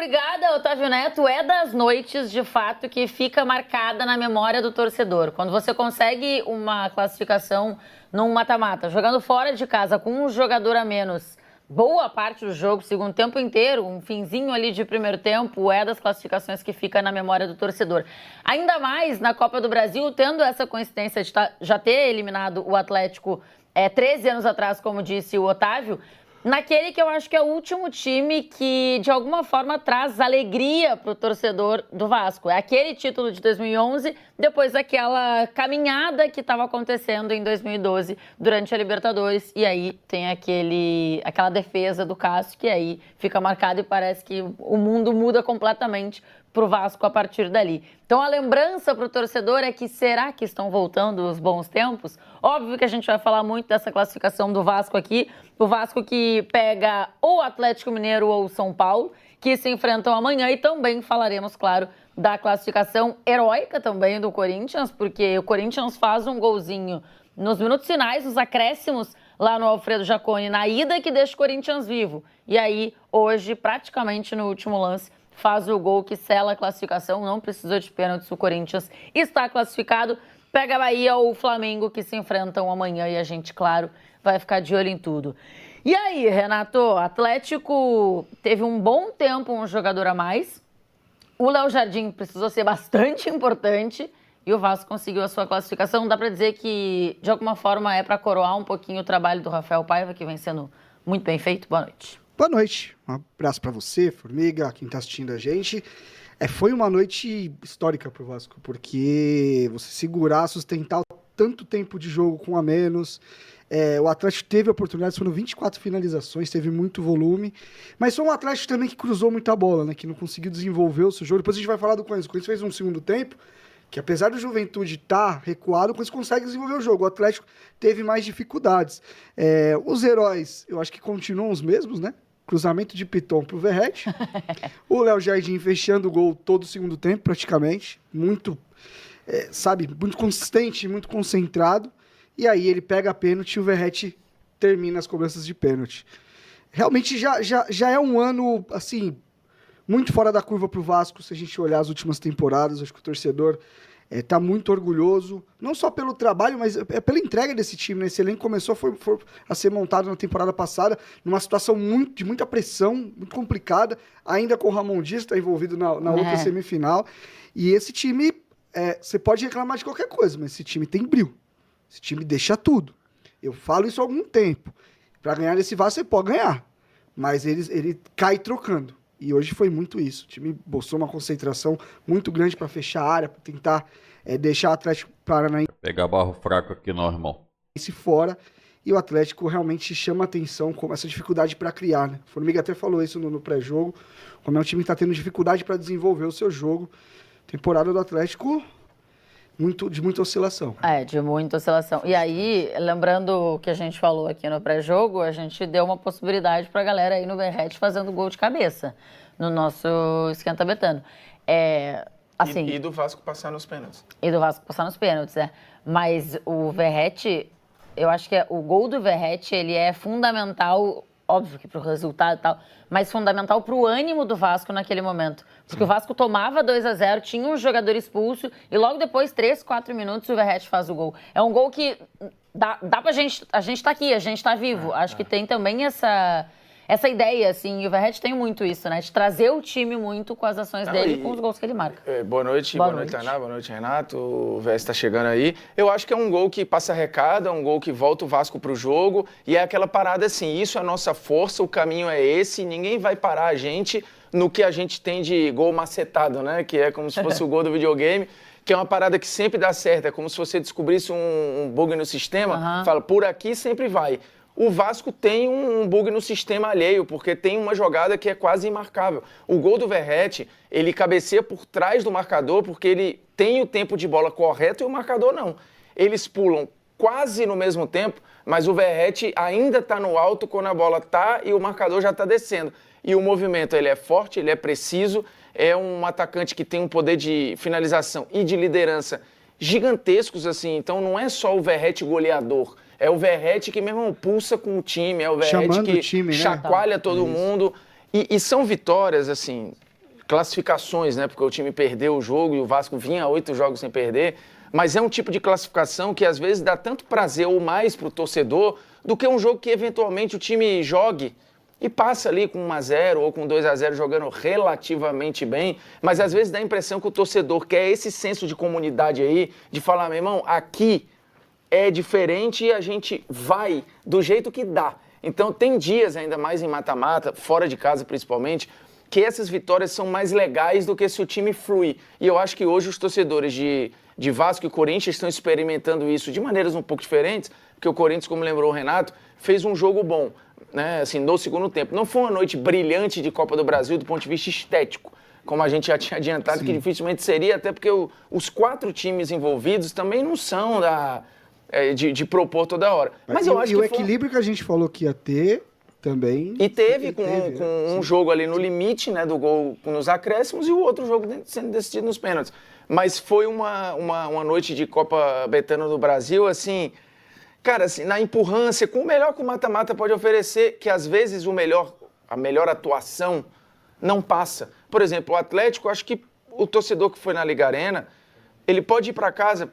obrigada, Otávio Neto. É das noites, de fato, que fica marcada na memória do torcedor. Quando você consegue uma classificação num mata-mata, jogando fora de casa com um jogador a menos, boa parte do jogo, segundo tempo inteiro, um finzinho ali de primeiro tempo, é das classificações que fica na memória do torcedor. Ainda mais na Copa do Brasil, tendo essa coincidência de já ter eliminado o Atlético 13 anos atrás, como disse o Otávio, naquele que eu acho que é o último time que, de alguma forma, traz alegria para o torcedor do Vasco. É aquele título de 2011, depois daquela caminhada que estava acontecendo em 2012, durante a Libertadores. E aí tem aquela defesa do Cássio, que aí fica marcado e parece que o mundo muda completamente para o Vasco a partir dali. Então a lembrança para o torcedor é que será que estão voltando os bons tempos? Óbvio que a gente vai falar muito dessa classificação do Vasco aqui, o Vasco que pega ou Atlético Mineiro ou São Paulo, que se enfrentam amanhã, e também falaremos, claro, da classificação heróica também do Corinthians, porque o Corinthians faz um golzinho nos minutos finais, nos acréscimos, lá no Alfredo Jaconi, na ida, que deixa o Corinthians vivo. E aí, hoje, praticamente no último lance, faz o gol que sela a classificação, não precisou de pênaltis, o Corinthians está classificado, pega a Bahia ou o Flamengo, que se enfrentam amanhã, e a gente, claro, vai ficar de olho em tudo. E aí, Renato, Atlético teve um bom tempo, um jogador a mais, o Léo Jardim precisou ser bastante importante, e o Vasco conseguiu a sua classificação. Dá para dizer que, de alguma forma, é para coroar um pouquinho o trabalho do Rafael Paiva, que vem sendo muito bem feito. Boa noite. Boa noite, um abraço para você, Formiga, quem está assistindo a gente. Foi uma noite histórica para o Vasco, porque você segurar, sustentar tanto tempo de jogo com a menos. O Atlético teve oportunidades, foram 24 finalizações, teve muito volume, mas foi um Atlético também que cruzou muita bola, né, que não conseguiu desenvolver o seu jogo. Depois a gente vai falar do Corinthians. O Corinthians fez um segundo tempo, que apesar do Juventude estar recuado, o Corinthians consegue desenvolver o jogo. O Atlético teve mais dificuldades. Os heróis, eu acho que continuam os mesmos, né? Cruzamento de Piton pro Verratti. O Léo Jardim fechando o gol todo o segundo tempo, praticamente. Muito, muito consistente, muito concentrado. E aí ele pega a pênalti e o Verratti termina as cobranças de pênalti. Realmente já é um ano, assim, muito fora da curva pro Vasco, se a gente olhar as últimas temporadas. Acho que o torcedor está muito orgulhoso, não só pelo trabalho, mas pela entrega desse time, né? Esse elenco começou a ser montado na temporada passada, numa situação de muita pressão, muito complicada, ainda com o Ramon Dias, que está envolvido na outra semifinal. E esse time, você pode reclamar de qualquer coisa, mas esse time tem brilho. Esse time deixa tudo. Eu falo isso há algum tempo. Para ganhar esse Vasco, você pode ganhar, mas ele cai trocando. E hoje foi muito isso. O time mostrou uma concentração muito grande para fechar a área, para tentar deixar o Atlético Paranaense... Pegar barro fraco aqui não, irmão. Fora, e o Atlético realmente chama atenção com essa dificuldade para criar, né? O Formiga até falou isso no pré-jogo, como é um time que está tendo dificuldade para desenvolver o seu jogo. Temporada do Atlético... de muita oscilação. De muita oscilação. E aí, lembrando o que a gente falou aqui no pré-jogo, a gente deu uma possibilidade pra galera aí no Verratti fazendo gol de cabeça no nosso Esquenta Betano. Assim, e do Vasco passar nos pênaltis. E do Vasco passar nos pênaltis, Mas o Verratti, eu acho que o gol do Verratti, ele é fundamental, óbvio que pro resultado e tal, mas fundamental pro ânimo do Vasco naquele momento. Porque o Vasco tomava 2-0, tinha um jogador expulso e logo depois, 3, 4 minutos, o Verratti faz o gol. É um gol que dá pra gente... A gente tá aqui, a gente tá vivo. Acho que tem também essa ideia, assim, e o Verratti tem muito isso, né? De trazer o time muito com as ações dele e com os gols que ele marca. Boa noite, Tainá, boa noite, Renato. O Vés tá chegando aí. Eu acho que é um gol que passa recado, é um gol que volta o Vasco pro jogo, e é aquela parada assim, isso é a nossa força, o caminho é esse, ninguém vai parar a gente no que a gente tem de gol macetado, né? Que é como se fosse o gol do videogame, que é uma parada que sempre dá certo, é como se você descobrisse um bug no sistema, fala, por aqui sempre vai. O Vasco tem um bug no sistema alheio, porque tem uma jogada que é quase imarcável. O gol do Verratti, ele cabeceia por trás do marcador, porque ele tem o tempo de bola correto e o marcador não. Eles pulam quase no mesmo tempo, mas o Verratti ainda está no alto quando a bola está e o marcador já está descendo. E o movimento ele é forte, ele é preciso, é um atacante que tem um poder de finalização e de liderança gigantescos, assim. Então não é só o Verratti goleador, é o Verratti que mesmo pulsa com o time, é o Verratti que chacoalha todo mundo. E são vitórias, assim, classificações, né? Porque o time perdeu o jogo e o Vasco vinha 8 jogos sem perder. Mas é um tipo de classificação que às vezes dá tanto prazer ou mais para o torcedor do que um jogo que eventualmente o time jogue e passa ali com 1-0 ou com 2-0 jogando relativamente bem, mas às vezes dá a impressão que o torcedor quer esse senso de comunidade aí, de falar, meu irmão, aqui é diferente e a gente vai do jeito que dá. Então tem dias, ainda mais em mata-mata, fora de casa principalmente, que essas vitórias são mais legais do que se o time flui. E eu acho que hoje os torcedores de Vasco e Corinthians estão experimentando isso de maneiras um pouco diferentes, porque o Corinthians, como lembrou o Renato, fez um jogo bom, né, assim, no segundo tempo. Não foi uma noite brilhante de Copa do Brasil do ponto de vista estético, como a gente já tinha adiantado, Sim. que dificilmente seria, até porque os 4 times envolvidos também não são de propor toda hora. Mas eu acho que o equilíbrio que a gente falou que ia ter também... E teve com um jogo ali no limite, né, do gol nos acréscimos e o outro jogo sendo decidido nos pênaltis. Mas foi uma noite de Copa Betano do Brasil, assim... Cara, assim, na empurrância, com o melhor que o mata-mata pode oferecer, que às vezes a melhor atuação não passa. Por exemplo, o Atlético, acho que o torcedor que foi na Liga Arena, ele pode ir para casa,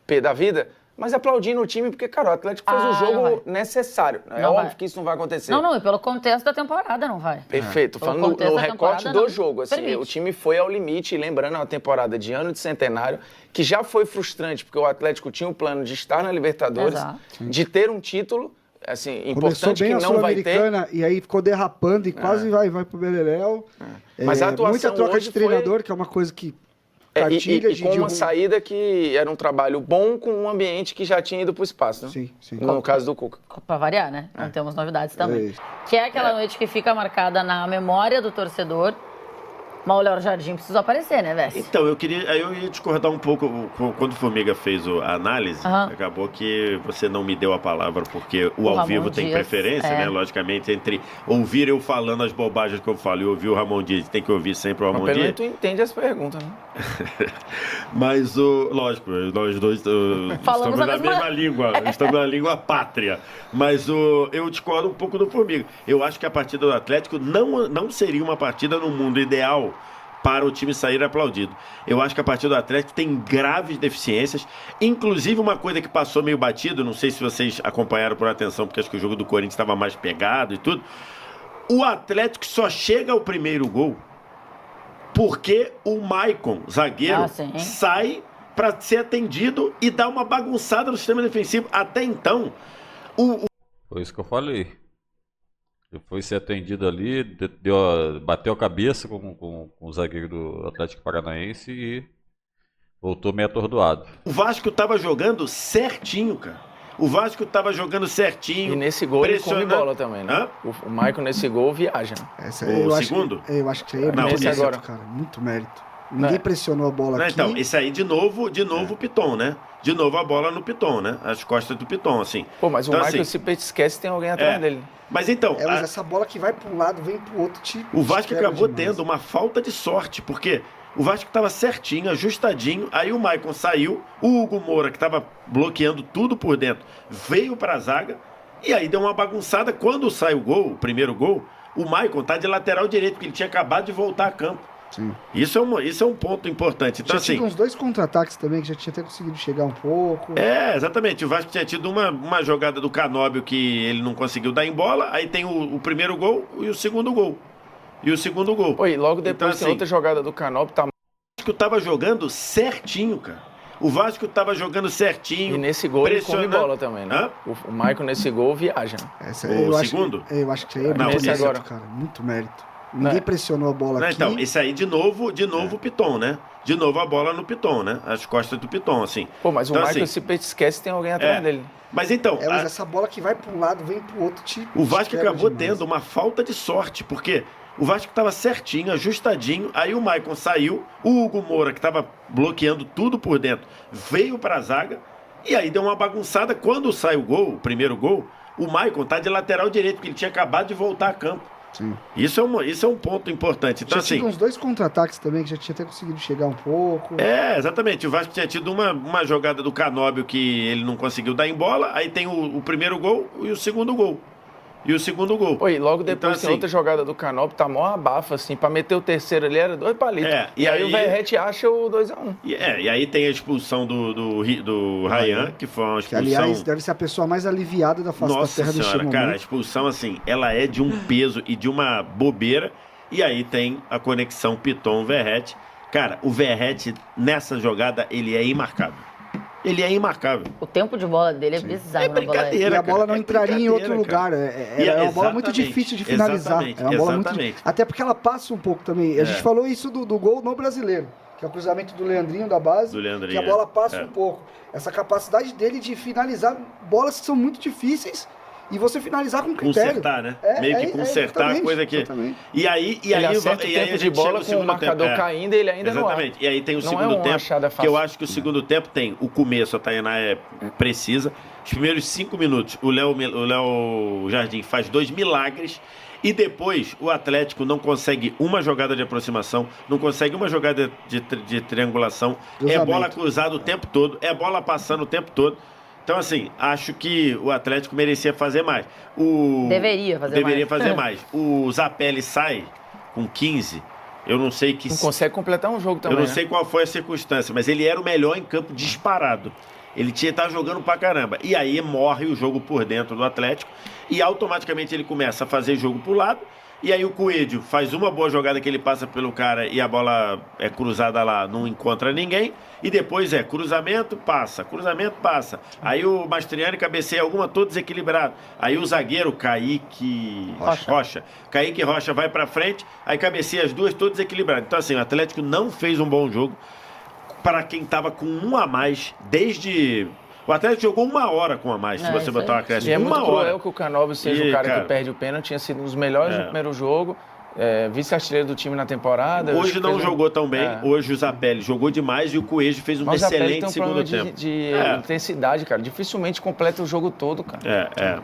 pé da vida, mas aplaudindo o time, porque, cara, o Atlético fez o jogo necessário. É óbvio que isso não vai acontecer. Não, e pelo contexto da temporada não vai. Perfeito, falando no recorte do jogo. Assim, o time foi ao limite, lembrando, é uma temporada de ano de centenário, que já foi frustrante, porque o Atlético tinha o plano de estar na Libertadores, de ter um título, assim, importante que não vai ter. E aí ficou derrapando e quase vai pro Beleléu. Mas a atuação muita troca de treinador, que é uma coisa que... E com uma saída que era um trabalho bom com um ambiente que já tinha ido para o espaço, né? Sim. No caso do Cuca. Para variar, né? Não temos novidades também. Que é aquela noite que fica marcada na memória do torcedor. Mas o Léo Jardim precisou aparecer, né, Vessi? Então, eu ia discordar um pouco. Quando o Formiga fez a análise, acabou que você não me deu a palavra, porque o ao vivo tem preferência, né? Logicamente, entre ouvir eu falando as bobagens que eu falo e ouvir o Ramon Dias, tem que ouvir sempre o Ramon Dias. Mas tu entende as perguntas, né? Mas, lógico, nós dois estamos na mesma língua, estamos na língua pátria. Mas eu discordo um pouco do Formiga. Eu acho que a partida do Atlético não seria uma partida no mundo ideal para o time sair aplaudido. Eu acho que a partida do Atlético tem graves deficiências, inclusive uma coisa que passou meio batido, não sei se vocês acompanharam por atenção, porque acho que o jogo do Corinthians estava mais pegado e tudo. O Atlético só chega ao primeiro gol porque o Maicon, zagueiro, sai para ser atendido e dá uma bagunçada no sistema defensivo. Até então, Foi isso que eu falei. Ele foi ser atendido ali, bateu a cabeça com o zagueiro do Atlético Paranaense e voltou meio atordoado. O Vasco estava jogando certinho, cara. O Vasco estava jogando certinho. E nesse gol ele come bola também, né? O Maicon nesse gol viaja. O segundo? Eu acho que aí é muito mérito, cara. Muito mérito. Ninguém pressionou a bola aqui. Então, esse aí de novo o Piton, né? De novo a bola no Piton, né? As costas do Piton, assim. Pô, mas então, o Maicon, se esquece, tem alguém atrás dele. Mas então... Mas essa bola que vai para um lado, vem para o outro. O Vasco acabou tendo uma falta de sorte, porque o Vasco estava certinho, ajustadinho, aí o Maicon saiu, o Hugo Moura, que estava bloqueando tudo por dentro, veio para a zaga, e aí deu uma bagunçada. Quando sai o gol, o primeiro gol, o Maicon tá de lateral direito, porque ele tinha acabado de voltar a campo. Sim. Isso é um ponto importante. Então, já tinha uns 2 contra-ataques também, que já tinha até conseguido chegar um pouco. Exatamente. O Vasco tinha tido uma jogada do Canóbio que ele não conseguiu dar em bola, aí tem o primeiro gol e o segundo gol. Oi, logo depois tem outra jogada do Canóbio. O Vasco estava jogando certinho, cara. O Vasco estava jogando certinho. E nesse gol ele come bola também, né? O Maicon nesse gol viaja. O segundo? Eu acho que aí é muito mérito, cara. Muito mérito. Ninguém pressionou a bola aqui. Então, esse aí de novo o Piton, né? De novo a bola no Piton, né? As costas do Piton, assim. Pô, mas o Maicon, se esquece, tem alguém atrás dele. Mas então... mas essa bola que vai para um lado, vem para o outro. O Vasco acabou tendo uma falta de sorte, porque o Vasco estava certinho, ajustadinho, aí o Maicon saiu, o Hugo Moura, que estava bloqueando tudo por dentro, veio para a zaga, e aí deu uma bagunçada. Quando sai o gol, o primeiro gol, o Maicon tá de lateral direito, porque ele tinha acabado de voltar a campo. Sim. Isso é um ponto importante. Então, já tinha uns 2 contra-ataques também, que já tinha até conseguido chegar um pouco. Exatamente. O Vasco tinha tido uma jogada do Canóbio que ele não conseguiu dar em bola, aí tem o primeiro gol e o segundo gol. e o segundo gol. Oi, logo depois então, tem outra jogada do Canop, tá mó abafa, assim, pra meter o terceiro ali era 2 palitos. E aí o Verratti acha o 2-1. E aí tem a expulsão do Ryan, que foi uma expulsão... Que, aliás, deve ser a pessoa mais aliviada da face da terra neste momento. Cara, a expulsão, assim, ela é de um peso e de uma bobeira. E aí tem a conexão Piton-Verratti. Cara, o Verratti, nessa jogada, ele é imarcável. Ele é imarcável. O tempo de bola dele é bizarro. É brincadeira, e a bola não entraria em outro lugar. Cara. É uma bola muito difícil de finalizar. É uma bola muito... Até porque ela passa um pouco também. A gente falou isso do gol no brasileiro, que é o cruzamento do Leandrinho da base, que a bola passa um pouco. Essa capacidade dele de finalizar bolas que são muito difíceis e você finalizar com critério. Consertar, né? Meio que consertar a coisa aqui. E aí o tempo de bola com o marcador caindo, ele ainda não é. Exatamente. E aí tem o segundo tempo, que eu acho que o segundo tempo tem o começo, a Tainá é precisa. Os primeiros 5 minutos, o Léo Jardim faz 2 milagres. E depois o Atlético não consegue uma jogada de aproximação, não consegue uma jogada de triangulação. É bola cruzada o tempo todo, é bola passando o tempo todo. Então, assim, acho que o Atlético merecia fazer mais. Deveria fazer mais. O Zapelli sai com 15. Eu não sei que... Não consegue completar um jogo também. Eu não sei qual foi a circunstância, mas ele era o melhor em campo disparado. Ele tá jogando pra caramba. E aí morre o jogo por dentro do Atlético. E automaticamente ele começa a fazer jogo pro lado. E aí o Coelho faz uma boa jogada que ele passa pelo cara e a bola é cruzada lá, não encontra ninguém. E depois cruzamento, passa. Aí o Mastriani cabeceia alguma, todo desequilibrado. Aí o zagueiro Kaique Rocha vai pra frente, aí cabeceia as duas, todo desequilibrado. Então assim, o Atlético não fez um bom jogo para quem tava com 1 a mais desde... O Atlético jogou 1 hora com a mais, se você botar uma acréscimo. E é muito cruel que o Canóbio seja o cara que perde o pênalti, tinha sido um dos melhores no primeiro jogo, vice-artilheiro do time na temporada. Hoje não jogou tão bem, hoje o Zapelli jogou demais e o Coelho fez um excelente segundo tempo. De intensidade, cara, dificilmente completa o jogo todo, cara.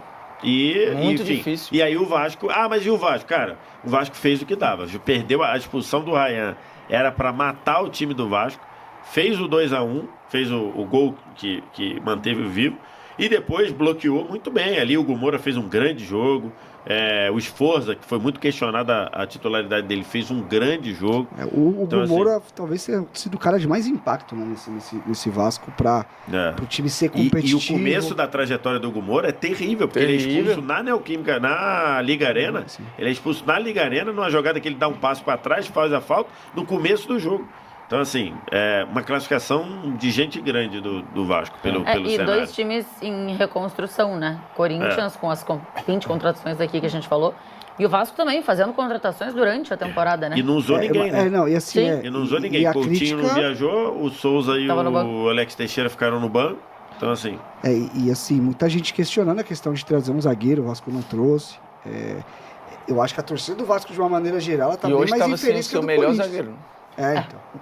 Muito difícil. E aí o Vasco... mas e o Vasco? Cara, o Vasco fez o que dava, perdeu a expulsão do Ryan, era para matar o time do Vasco, fez o 2-1, fez o gol que manteve o vivo e depois bloqueou muito bem. Ali o Hugo Moura fez um grande jogo. O Sforza, que foi muito questionada a titularidade dele, fez um grande jogo. O Hugo Moura talvez tenha sido o cara de mais impacto, né, nesse Vasco para o time ser competitivo. E o começo da trajetória do Hugo Moura é terrível, porque ele é expulso na Neoquímica, na Liga Arena. Ele é expulso na Liga Arena, numa jogada que ele dá um passo para trás, faz a falta, no começo do jogo. Então, assim, é uma classificação de gente grande do Vasco pelo e cenário. 2 times em reconstrução, né? Corinthians com as 20 contratações aqui que a gente falou. E o Vasco também fazendo contratações durante a temporada, né? E não usou ninguém, né? E não usou ninguém. Coutinho crítica... não viajou, o Souza e o Alex Teixeira ficaram no banco. Então, assim... E assim, muita gente questionando a questão de trazer um zagueiro, o Vasco não trouxe. Eu acho que a torcida do Vasco, de uma maneira geral, está bem mais infeliz que o do melhor zagueiro.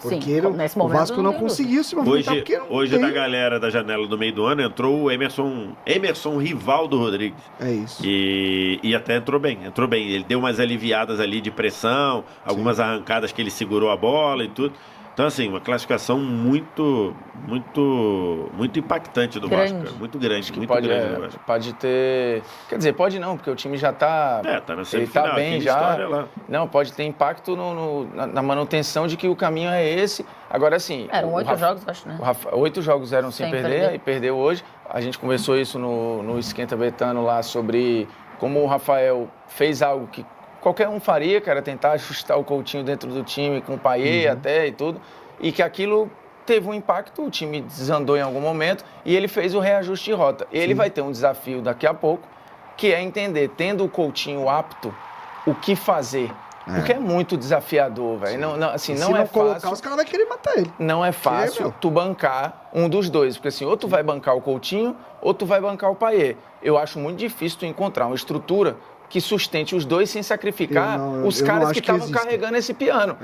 Porque o Vasco não conseguiu se movimentar porque não hoje da galera da janela do meio do ano entrou o Emerson Rivaldo Rodrigues. É isso. E até entrou bem. Ele deu umas aliviadas ali de pressão, algumas arrancadas que ele segurou a bola e tudo. Então, assim, uma classificação muito impactante do Vasco. Muito grande, muito grande do Vasco. Pode ter... Quer dizer, pode não, porque o time já está... tá na semifinal, ele está bem já. Não, pode ter impacto na manutenção de que o caminho é esse. Agora, assim... Eram 8 jogos, acho, né? 8 jogos eram sem perder, e perdeu hoje. A gente conversou isso no Esquenta Betano lá sobre como o Rafael fez algo que qualquer um faria, cara, tentar ajustar o Coutinho dentro do time, com o Payet até e tudo, e que aquilo teve um impacto, o time desandou em algum momento e ele fez o reajuste de rota. Ele vai ter um desafio daqui a pouco, que é entender, tendo o Coutinho apto, o que fazer. Porque é muito desafiador, velho. Não é fácil. Colocar, os caras vão querer matar ele. Não é fácil tu bancar um dos dois, porque assim, ou tu vai bancar o Coutinho, ou tu vai bancar o Payet. Eu acho muito difícil tu encontrar uma estrutura que sustente os dois sem sacrificar os caras que estavam carregando esse piano.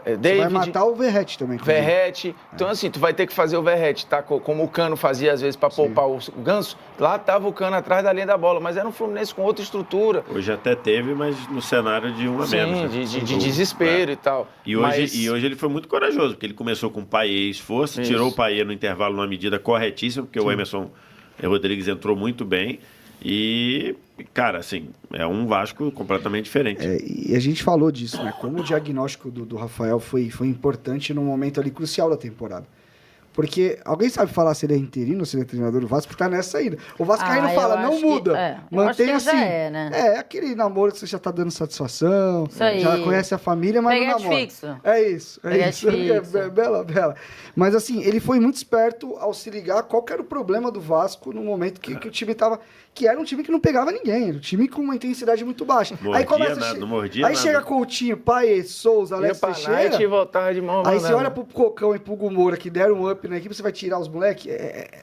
David, vai matar o Verratti também. Verratti. Então, assim, tu vai ter que fazer o Verratti, tá? Como o Cano fazia, às vezes, para poupar o Ganso. Lá tava o Cano atrás da linha da bola, mas era um Fluminense com outra estrutura. Hoje até teve, mas no cenário de um a menos. Sim, de desespero e tal. E hoje ele foi muito corajoso, porque ele começou com o Payet e Esforço, tirou o Payet no intervalo numa medida corretíssima, porque o Emerson Rodrigues entrou muito bem. E, cara, assim, é um Vasco completamente diferente. E a gente falou disso, né? Como o diagnóstico do Rafael foi importante num momento ali crucial da temporada. Porque alguém sabe falar se ele é interino ou se ele é treinador do Vasco? Porque tá nessa ainda. O Vascaíno fala, não muda. Mantém assim. Já é, né? Aquele namoro que você já tá dando satisfação. Isso aí. Já conhece a família, mas não namora. Fixo. É isso. Fixo. Bela. Mas assim, ele foi muito esperto ao se ligar qual que era o problema do Vasco no momento que o time tava... Que era um time que não pegava ninguém. Era um time com uma intensidade muito baixa. Mordia aí começa nada, não mordia nada. chega Coutinho, Paê, Souza, Alex Teixeira. E voltava de mão. Aí você olha pro Cocão e pro Gumora, que deram um up na equipe, você vai tirar os moleques.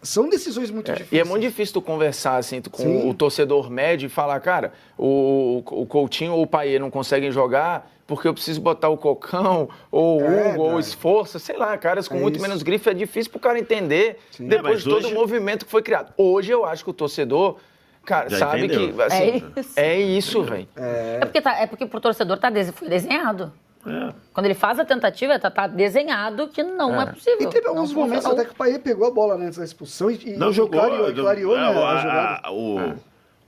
São decisões muito difíceis. E é muito difícil tu conversar assim, com o torcedor médio e falar, cara, o Coutinho ou o Paê não conseguem jogar porque eu preciso botar o Cocão, ou o Hugo, ou o Esforço, sei lá, caras com muito menos grife. É difícil pro cara entender depois de todo o movimento que foi criado. Hoje eu acho que o torcedor... Cara, já sabe entendeu. Que assim, é isso, velho. É porque pro torcedor foi desenhado. Quando ele faz a tentativa, tá desenhado que não é possível. E teve alguns momentos até que o Paê pegou a bola antes da expulsão e não jogou. Clareou, né, a jogada.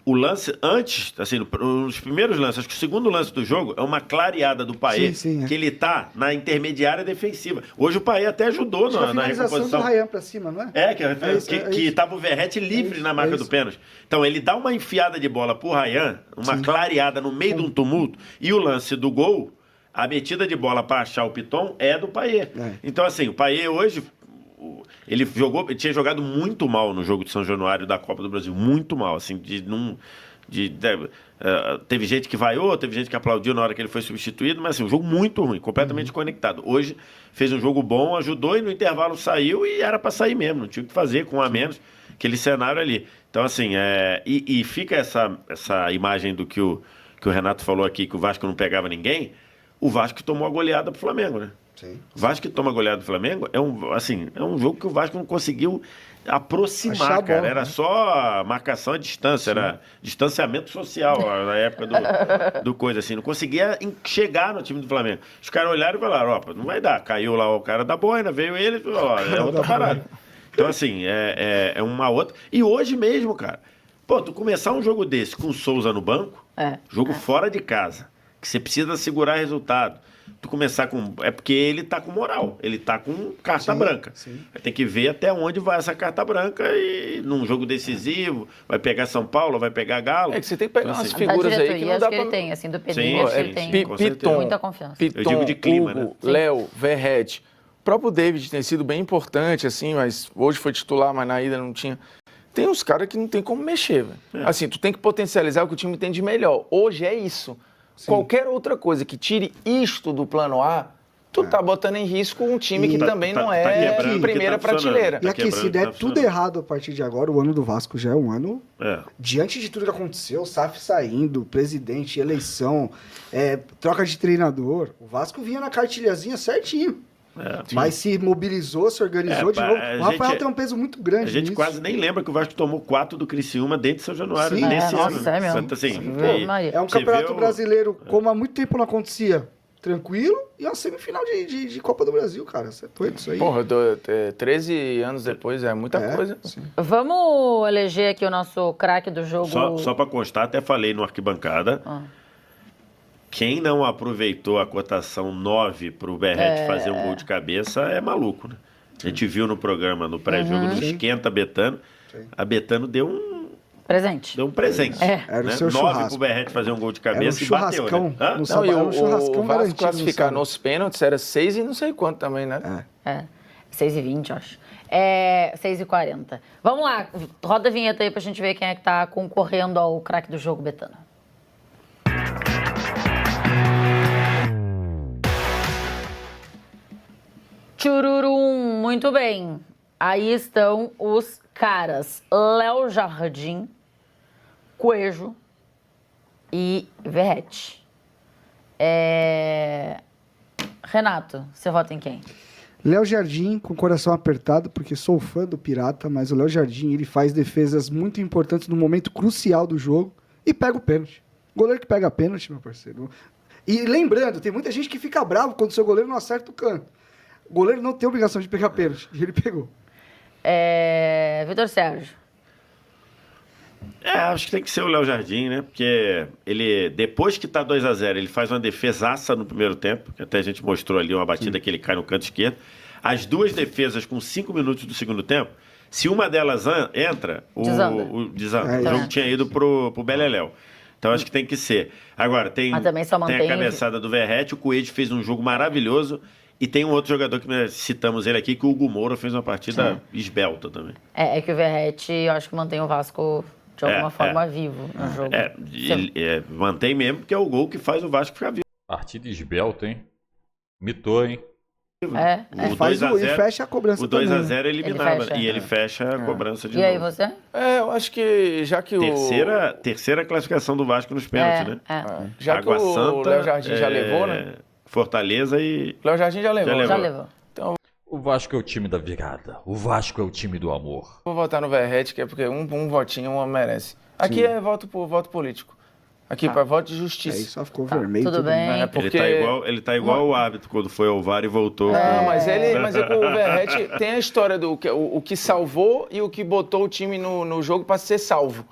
O lance antes, assim, nos primeiros lances, acho que o segundo lance do jogo é uma clareada do Paê, que ele tá na intermediária defensiva. Hoje o Paê até ajudou na recomposição. Do Ryan pra cima, não é? Que tava o Verratti livre na marca do pênalti. Então ele dá uma enfiada de bola pro Ryan, uma clareada no meio de um tumulto, e o lance do gol, a metida de bola para achar o Piton é do Paê. Então assim, o Paê hoje... Ele tinha jogado muito mal no jogo de São Januário da Copa do Brasil, muito mal, assim, teve gente que vaiou, teve gente que aplaudiu na hora que ele foi substituído, mas assim, um jogo muito ruim, completamente conectado. Hoje fez um jogo bom, ajudou e no intervalo saiu e era para sair mesmo, não tinha o que fazer com um a menos, aquele cenário ali. Então assim, e fica essa imagem do que o Renato falou aqui, que o Vasco não pegava ninguém, o Vasco tomou a goleada pro Flamengo, né? Sim. O Vasco que toma goleada do Flamengo é um jogo que o Vasco não conseguiu aproximar, cara. Bola, era só marcação à distância, era distanciamento social na época do coisa assim. Não conseguia chegar no time do Flamengo. Os caras olharam e falaram, não vai dar. Caiu lá o cara da boina, veio ele e falou, é outra parada. Então, assim, é uma outra. E hoje mesmo, cara, tu começar um jogo desse com o Souza no banco, jogo fora de casa, que você precisa segurar resultado. Tu começar com... É porque ele tá com moral. Ele tá com carta branca. Tem que ver até onde vai essa carta branca e num jogo decisivo, vai pegar São Paulo, vai pegar Galo. É que você tem que pegar umas figuras aí que não dá pra... ele tem, assim, do Pedrinho, ele tem muita confiança. Piton, eu digo de clima, Hugo, né? Léo, Verratti. O próprio David tem sido bem importante, assim, mas hoje foi titular, mas na ida não tinha... Tem uns caras que não tem como mexer, velho. Assim, tu tem que potencializar o que o time tem de melhor. Hoje é isso. Qualquer outra coisa que tire isto do plano A, tu tá botando em risco um time que também não é primeira prateleira. E aqui, se der tudo errado a partir de agora, o ano do Vasco já é um ano... Diante de tudo que aconteceu, o SAF saindo, presidente, eleição, troca de treinador, o Vasco vinha na cartilhazinha certinho. Mas se mobilizou, se organizou de novo. O Rafael tem um peso muito grande. A gente quase nem lembra que o Vasco tomou 4 do Criciúma dentro de São Januário nesse ano. Nossa, é mesmo. Assim, é um campeonato brasileiro, como há muito tempo não acontecia, tranquilo, e uma semifinal de Copa do Brasil, cara. Você é doido isso aí. Porra, 13 anos depois é muita coisa. Vamos eleger aqui o nosso craque do jogo. Só para constar, até falei no Arquibancada. Quem não aproveitou a cotação 9 para o Verratti fazer um gol de cabeça é maluco, né? A gente viu no programa, no pré-jogo, no Esquenta Betano. A Betano deu um presente. Deu um presente. Era o seu 9 para o Verratti fazer um gol de cabeça e bateu, né? O Vasco classificar nos pênaltis era 6 e não sei quanto também, né? 6,20, acho. 6,40. Vamos lá, roda a vinheta aí pra gente ver quem é que tá concorrendo ao craque do jogo, Betano. Chururum, muito bem. Aí estão os caras Léo Jardim, Coelho e Verratti. Renato, você vota em quem? Léo Jardim, com o coração apertado, porque sou fã do Pirata, mas o Léo Jardim ele faz defesas muito importantes no momento crucial do jogo e pega o pênalti. Goleiro que pega pênalti, meu parceiro. E lembrando, tem muita gente que fica bravo quando o seu goleiro não acerta o canto. O goleiro não tem obrigação de pegar pênalti, e ele pegou. Vitor Sérgio. Acho que tem que ser o Léo Jardim, né? Porque ele, depois que tá 2-0, ele faz uma defesaça no primeiro tempo, que até a gente mostrou ali uma batida que ele cai no canto esquerdo. As duas defesas com 5 minutos do segundo tempo, se uma delas entra, o jogo tinha ido pro Beleléu. Então acho que tem que ser. Agora, tem a cabeçada do Verratti, o Coelho fez um jogo maravilhoso. E tem um outro jogador que nós citamos ele aqui, que o Hugo Moura fez uma partida esbelta também. É que o Verratti, eu acho que mantém o Vasco de alguma forma vivo no jogo. Mantém mesmo, porque é o gol que faz o Vasco ficar vivo. Partida esbelta, hein? Mitou, hein? O 2-0, e fecha a cobrança. O 2-0 eliminava, e ele fecha a cobrança de novo. E aí, você? Eu acho que já que Terceira classificação do Vasco nos pênaltis, né? Já Água que o Léo Jardim já levou, né? Fortaleza e... Léo Jardim já levou. Então, o Vasco é o time da virada. O Vasco é o time do amor. Vou votar no Verratti, que é porque um votinho um merece. Aqui é voto político. Aqui para voto de justiça. Aí só ficou vermelho. Tudo bem. Porque... Ele tá igual o árbitro quando foi ao VAR e voltou. Mas o Verratti tem a história do o que salvou e o que botou o time no jogo para ser salvo.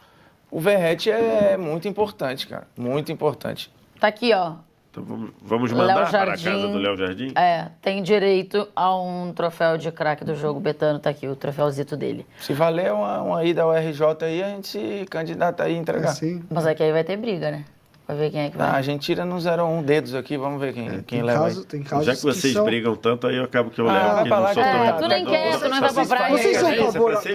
O Verratti é muito importante, cara. Muito importante. Tá aqui, ó. Então vamos mandar para a casa do Léo Jardim? Tem direito a um troféu de craque do jogo. Betano tá aqui, o troféuzito dele. Se valer uma ida ao RJ aí, a gente se candidata aí a entregar. Sim. Mas aqui aí vai ter briga, né? Vai ver quem é que vai. A gente tira no 0-1 dedos aqui, vamos ver quem leva aí. Tem casos já que vocês brigam tanto, aí eu acabo que eu levo. Vai pra lá, tu nem quer, tu não vai pra praia.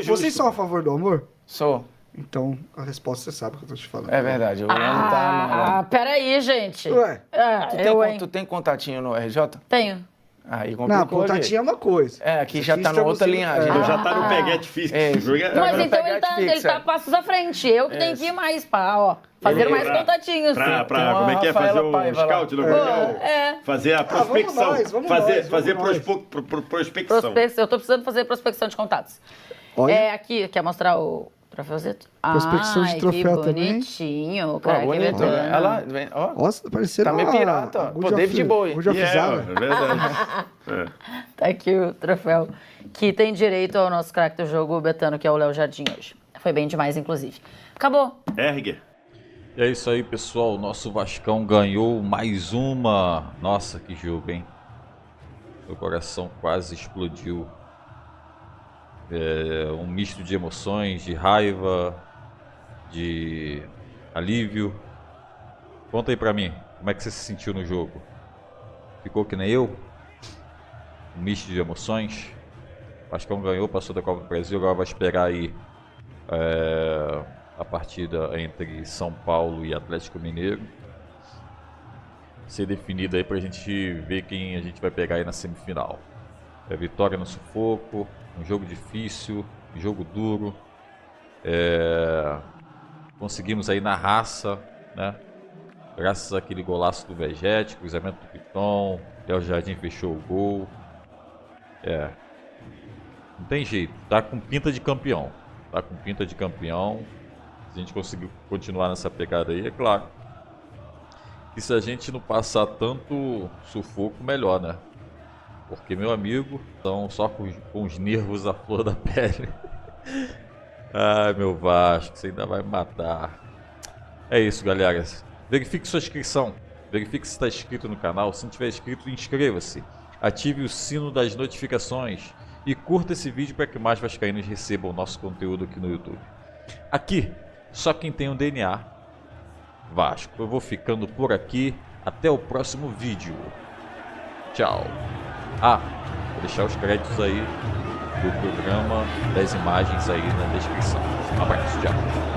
Vocês são a favor do amor? Sou. Então, a resposta você sabe o que eu tô te falando. É verdade, o ano tá... peraí, gente. Ué. Tu tem contatinho no RJ? Tenho. Aí complicou. Não, contatinho é uma coisa. Aqui já tá na outra linhagem. Já tá no peguete físico. Mas então ele tá passos à frente. Eu que tenho que ir mais pra, fazer mais contatinhos. Como é que é fazer o scout? Fazer a prospecção. Fazer prospecção. Eu tô precisando fazer prospecção de contatos. Olha. Aqui, quer mostrar o troféuzito? Prospecção de troféu que bonitinho. também. Bonito. Ela vem, Nossa, tá parecendo meio pirata, ó. David Bowie. Hoje avisava. É verdade. Tá aqui o troféu, que tem direito ao nosso craque do jogo, o Betano, que é o Léo Jardim hoje. Foi bem demais, inclusive. Acabou. Ergue. E é isso aí, pessoal. O nosso Vascão ganhou mais uma. Nossa, que jogo, hein? Meu coração quase explodiu. Um misto de emoções, de raiva, de alívio. Conta aí pra mim, como é que você se sentiu no jogo? Ficou que nem eu? Um misto de emoções. O Vascão ganhou, passou da Copa do Brasil, agora vai esperar aí a partida entre São Paulo e Atlético Mineiro ser definida aí pra gente ver quem a gente vai pegar aí na semifinal. Vitória no sufoco, um jogo difícil, um jogo duro. Conseguimos aí na raça, né? Graças àquele golaço do Verratti, cruzamento do Piton, Léo Jardim fechou o gol. Não tem jeito, tá com pinta de campeão. Tá com pinta de campeão. Se a gente conseguir continuar nessa pegada aí, é claro que se a gente não passar tanto sufoco, melhor, né? Porque, meu amigo, estão só com os nervos à flor da pele. Ai, meu Vasco, você ainda vai me matar. É isso, galera. Verifique sua inscrição. Verifique se está inscrito no canal. Se não tiver inscrito, inscreva-se. Ative o sino das notificações. E curta esse vídeo para que mais vascaínos recebam o nosso conteúdo aqui no YouTube. Aqui, só quem tem um DNA Vasco. Eu vou ficando por aqui. Até o próximo vídeo. Tchau. Vou deixar os créditos aí do programa, das imagens aí na descrição. Um abraço, tchau.